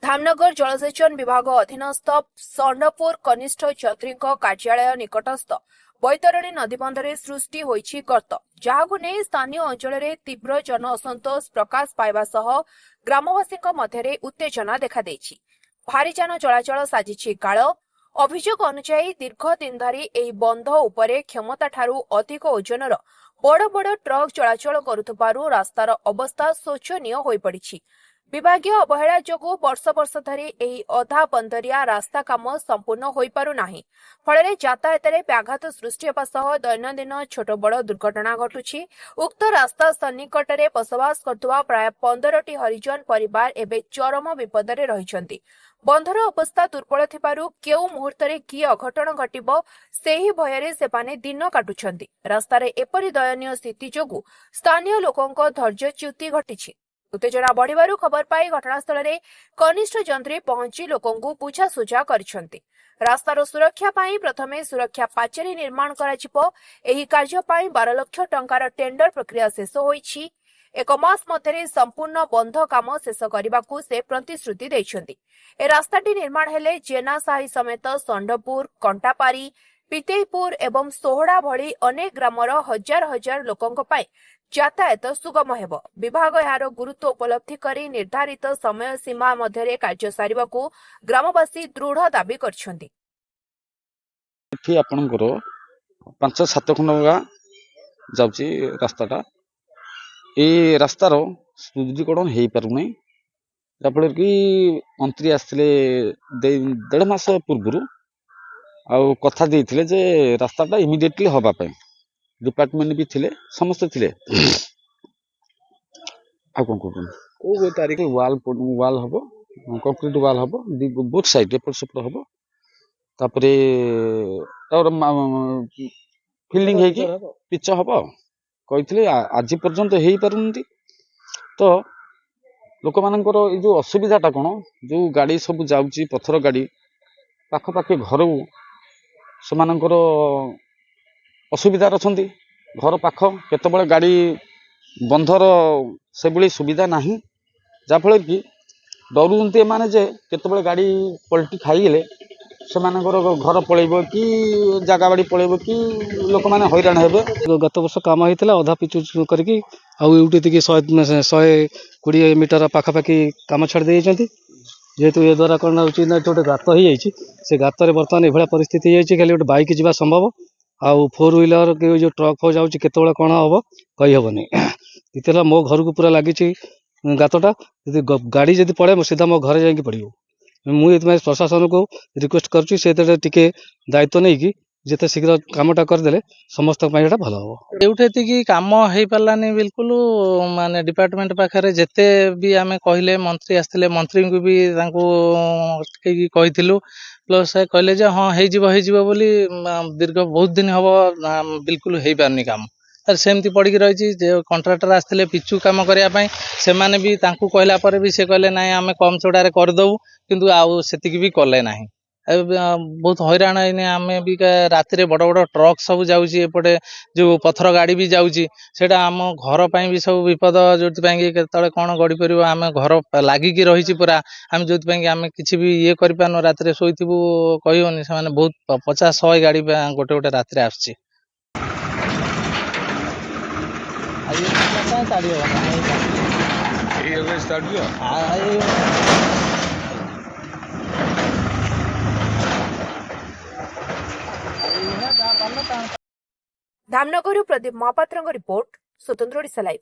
धामनगर जलसेचन विभाग अधीनस्थ षण्ढपुर कनिष्ठ छत्री कार्यालय निकटस्थ बैतरणी नदीबंधरे सृष्टि होईछि गर्त जहाकु नै स्थानीय अंचल तीव्र जन असंतोष प्रकाश पाइबा सह ग्रामवासी मध्य उत्तेजना देखा देछि। भारी जान चलाचल साजिछि काळ। अभियोग अनुसार दीर्घ दिन धरी एही बंध उपरे क्षमता ठारू अधिक ओजनर बड़ बड़ ट्रक चलाचल करुथबारु रास्तार अवस्था शोचनीय होई पड़िछि। विभागीय अवहेला जोगु वर्ष वर्ष धरी एही अधा बंदरिया रास्ता काम संपूर्ण होई पारु नाही। फଳରେ यातायातरे व्याघात सृष्टि हेबा सह दैनन्दिन छोट बड़ दुर्घटना घटुछि। उक्त रास्ता सन्निकटरे बसवास करथुवा प्राय 15टी हरिजन परिवार एबे चरम विपदरे रहिछन्ति। बंधर अवस्था दुर्बल थिबारु केउ मुहूर्तरे कि अघटन घटिबो सेही भୟରେ सेपाने दिन काटुछन्ति। रास्तारे एपरि दयनीय स्थिति जोगु स्थानीय लोकंक धैर्यच्युति घटिछि। उत्तेजना बढ़िबारु खबर पाई घटनास्थल में कनिष्ठ जंत्री पहुंची लोकंकु बुझासुझा करिसेंति। रास्तार सुरक्षा पाई प्रथमे सुरक्षा पाचेरी निर्माण कराजिबो। एही कार्य पाई 12 लाख टंकार टेंडर प्रक्रिया शेष होईछि। एक मास मध्य संपूर्ण बंध काम शेष करने से प्रतिश्रुति देइछन्ति। ए रास्ताटी निर्माण हेले जेना साही समेत षण्ढपुर, कंटापारी, पितेईपुर एवं सोहड़ा भली अनेक ग्रामर हजार हजार लोकंक पाई यातायात सुगम हेब। विभाग यार गुरुत्व उपलब्धि करी निर्धारित समय सीमा मध्य कार्य सारिबाकू ग्रामवासी दृढ़ दाबी करछन्ति। एठी आपनकर 5-7 खंड जाउची रास्ताटा ए रास्तार सुदृढीकरण हेई पारु नै। जाफल कि मंत्री आसले 1.5 मास पूर्व आउ कथा देइथिले जे रास्ताटा इमिडिएटली होबा पय डिपार्टमेंट भी थिले समस्त थिले। आ कोन को तारीख वाल हबो कंक्रीट वाल हबो बोथ साइड एपट सेपट हबो तापरे और फील्डिंग हे कि पिच हबो कहिथिले आज पर्यंत हेई पारुनती। तो लोक मानकर ए जो असुविधाटा कोन जो गाड़ी सब जाउची पत्थर गाड़ी पाख पाखे घर समानकर असुविधा अछंती। घर पाख केतबळे गाड़ी बंधर से बड़ी सुविधा नाही जाफल कि डरुंती माने जे केतबळे गाड़ी पलटी खाईगले सेमानकर घर पळेबो कि जागा बाड़ी पळेबो कि लोक माने हैरान हेबे। गत वर्ष काम होइतिला अधा पिचु करके आउ एउटी कि 120 मीटर पाखापाखि काम छाड़ देइछन्ति। जेहेतु ए द्वारा कौन होची ना गोटे गात हो जाइए से गातर बर्तमान एभा परिस्थिति होती खाली गोटे बाइक जावा संभव आउ 4 व्हीलर के जो ट्रक हो जाऊँ केतबळे कौन हम कही हेबनी। द्वितीय मो घर को पूरा लगी गातटा गाड़ी जब पड़े सीधा मो घर जाकि पड़ो। मुझे प्रशासन को रिक्वेस्ट करुच्ची से दायित्व नहीं कि जिते शीघ्र कामटा करदे समस्त भल हम। एउठे काम हो पारानी बिल्कुल माने डिपार्टमेंट पाखे जिते भी आम कहले मंत्री आसते मंत्री को भी कही प्लस कहले हाँ हो बोली दीर्घ बहुत दिन हम बिल्कुल हो पारनी काम सेमती पड़ी रही। कंट्राक्टर आसते पिचु काम करने से माने भी कहला पर भी से कहले ना आम कम चौड़ारे करदेबू किंतु आउ सेतिकी भी कले ना। बहुत हैरान आम भी राति बड़ बड़ ट्रक सब जाऊँगी एपटे जो पत्थर गाड़ी भी जाऊँगी सेटा आम घर भी सब विपद जो केतले कौन गड़ी पार आम घर लगिकी रही पूरा आम जो आम किसी भी ये कर राति शोबू कहनी से बहुत 50-100 गाड़ी गोटे गोटे राति आस। धामनगर प्रदीप महापात्र रिपोर्ट स्वतंत्र ओडिशा लाइव।